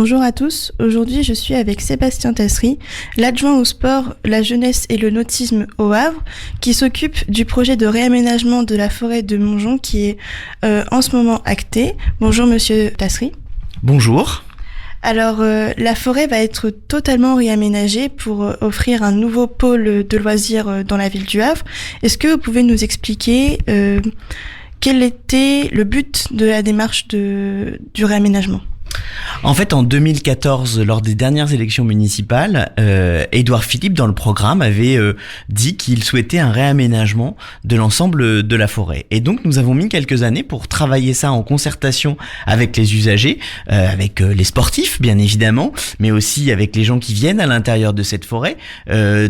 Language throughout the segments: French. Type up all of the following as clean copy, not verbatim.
Bonjour à tous, aujourd'hui je suis avec Sébastien Tassery, l'adjoint au sport, la jeunesse et le nautisme au Havre, qui s'occupe du projet de réaménagement de la forêt de Montjon qui est en ce moment acté. Bonjour monsieur Tassery. Bonjour. Alors la forêt va être totalement réaménagée pour offrir un nouveau pôle de loisirs dans la ville du Havre. Est-ce que vous pouvez nous expliquer quel était le but de la démarche du réaménagement ? En fait, en 2014, lors des dernières élections municipales, Édouard Philippe, dans le programme, avait dit qu'il souhaitait un réaménagement de l'ensemble de la forêt. Et donc, nous avons mis quelques années pour travailler ça en concertation avec les usagers, avec les sportifs, bien évidemment, mais aussi avec les gens qui viennent à l'intérieur de cette forêt,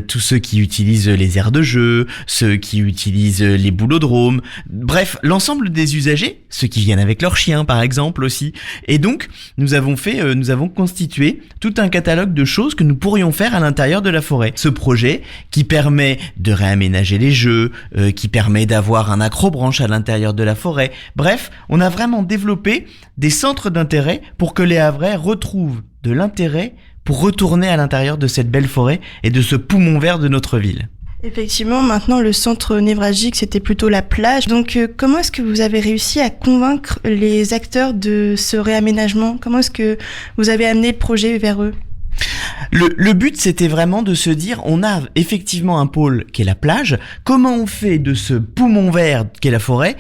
tous ceux qui utilisent les aires de jeu, ceux qui utilisent les boulodromes, bref, l'ensemble des usagers, ceux qui viennent avec leurs chiens, par exemple, aussi. Et donc, nous avons constitué tout un catalogue de choses que nous pourrions faire à l'intérieur de la forêt. Ce projet qui permet de réaménager les jeux, qui permet d'avoir un accrobranche à l'intérieur de la forêt. Bref, on a vraiment développé des centres d'intérêt pour que les Havrais retrouvent de l'intérêt pour retourner à l'intérieur de cette belle forêt et de ce poumon vert de notre ville. Effectivement, maintenant le centre névralgique c'était plutôt la plage. Donc comment est-ce que vous avez réussi à convaincre les acteurs de ce réaménagement ? Comment est-ce que vous avez amené le projet vers eux ? Le but, c'était vraiment de se dire, on a effectivement un pôle qui est la plage, comment on fait de ce poumon vert qu'est la forêt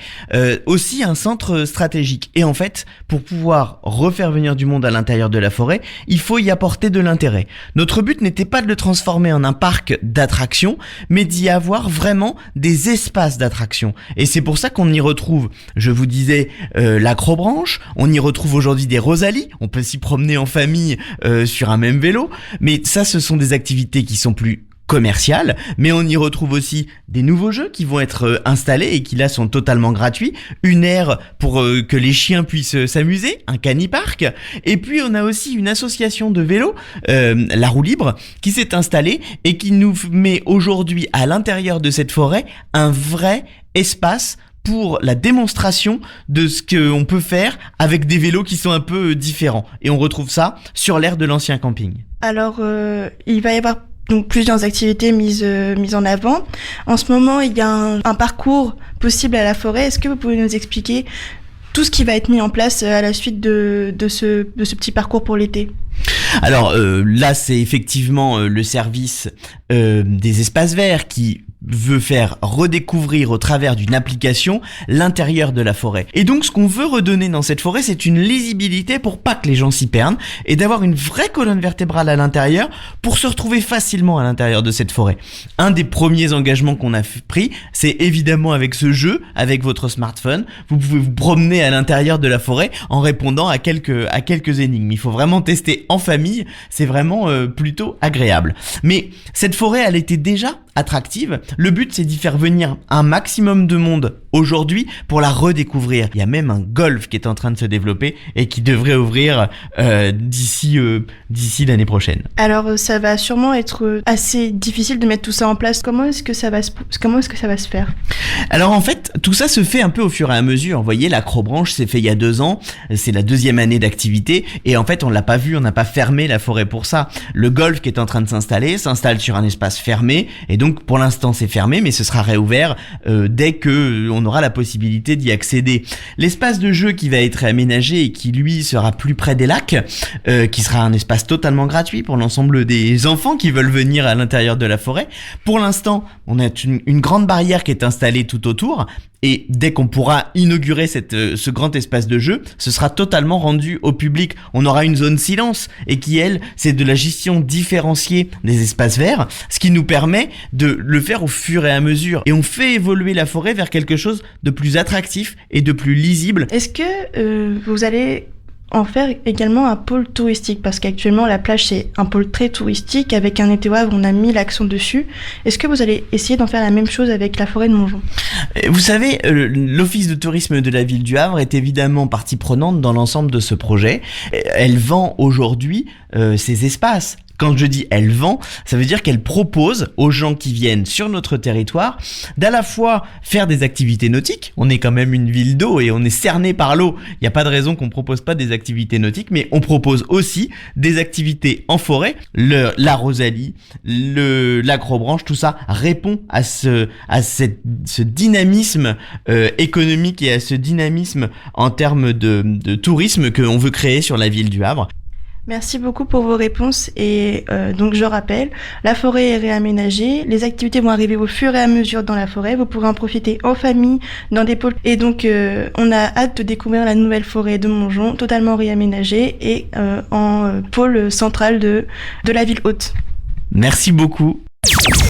aussi un centre stratégique. Et en fait, pour pouvoir refaire venir du monde à l'intérieur de la forêt, il faut y apporter de l'intérêt. Notre but n'était pas de le transformer en un parc d'attractions, mais d'y avoir vraiment des espaces d'attractions. Et c'est pour ça qu'on y retrouve, je vous disais, l'acrobranche, on y retrouve aujourd'hui des rosalies, on peut s'y promener en famille sur un même vélo, mais ça ce sont des activités qui sont plus commerciales, mais on y retrouve aussi des nouveaux jeux qui vont être installés et qui là sont totalement gratuits, une aire pour que les chiens puissent s'amuser, un canipark, et puis on a aussi une association de vélos, la roue libre, qui s'est installée et qui nous met aujourd'hui à l'intérieur de cette forêt un vrai espace pour la démonstration de ce qu'on peut faire avec des vélos qui sont un peu différents. Et on retrouve ça sur l'aire de l'ancien camping. Alors, il va y avoir donc plusieurs activités mises en avant. En ce moment, il y a un parcours possible à la forêt. Est-ce que vous pouvez nous expliquer tout ce qui va être mis en place à la suite de ce petit parcours pour l'été ? Alors là, c'est effectivement le service des espaces verts qui veut faire redécouvrir au travers d'une application l'intérieur de la forêt. Et donc ce qu'on veut redonner dans cette forêt, c'est une lisibilité pour pas que les gens s'y perdent et d'avoir une vraie colonne vertébrale à l'intérieur pour se retrouver facilement à l'intérieur de cette forêt. Un des premiers engagements qu'on a pris, c'est évidemment avec ce jeu, avec votre smartphone, vous pouvez vous promener à l'intérieur de la forêt en répondant à quelques énigmes. Il faut vraiment tester en famille, c'est vraiment plutôt agréable. Mais cette forêt, elle était déjà attractive. Le but, c'est d'y faire venir un maximum de monde aujourd'hui pour la redécouvrir. Il y a même un golf qui est en train de se développer et qui devrait ouvrir d'ici l'année prochaine. Alors, ça va sûrement être assez difficile de mettre tout ça en place. Comment est-ce que ça va se faire ? Alors en fait, tout ça se fait un peu au fur et à mesure. Vous voyez, l'acrobranche s'est fait il y a 2 ans. C'est la 2e année d'activité. Et en fait, on l'a pas vu, on n'a pas fermé la forêt pour ça. Le golf qui est en train de s'installe sur un espace fermé. Et donc, pour l'instant, c'est fermé, mais ce sera réouvert dès que on aura la possibilité d'y accéder. L'espace de jeu qui va être réaménagé et qui, lui, sera plus près des lacs, qui sera un espace totalement gratuit pour l'ensemble des enfants qui veulent venir à l'intérieur de la forêt. Pour l'instant, on a une grande barrière qui est installée tout autour. Et dès qu'on pourra inaugurer ce grand espace de jeu, ce sera totalement rendu au public. On aura une zone silence et qui, elle, c'est de la gestion différenciée des espaces verts, ce qui nous permet de le faire au fur et à mesure. Et on fait évoluer la forêt vers quelque chose de plus attractif et de plus lisible. Est-ce que vous allez en faire également un pôle touristique, parce qu'actuellement la plage c'est un pôle très touristique, avec un été au Havre on a mis l'accent dessus. Est-ce que vous allez essayer d'en faire la même chose avec la forêt de Montjon ? Vous savez, l'Office de tourisme de la ville du Havre est évidemment partie prenante dans l'ensemble de ce projet. Elle vend aujourd'hui ces espaces Quand je dis elle vend, ça veut dire qu'elle propose aux gens qui viennent sur notre territoire d'à la fois faire des activités nautiques. On est quand même une ville d'eau et on est cerné par l'eau. Il n'y a pas de raison qu'on propose pas des activités nautiques, mais on propose aussi des activités en forêt. La Rosalie, l'Acrobranche, tout ça répond à ce dynamisme économique et à ce dynamisme en termes de tourisme qu'on veut créer sur la ville du Havre. Merci beaucoup pour vos réponses et donc je rappelle, la forêt est réaménagée, les activités vont arriver au fur et à mesure dans la forêt, vous pourrez en profiter en famille, dans des pôles et donc on a hâte de découvrir la nouvelle forêt de Montjon, totalement réaménagée et en pôle central de la ville haute. Merci beaucoup.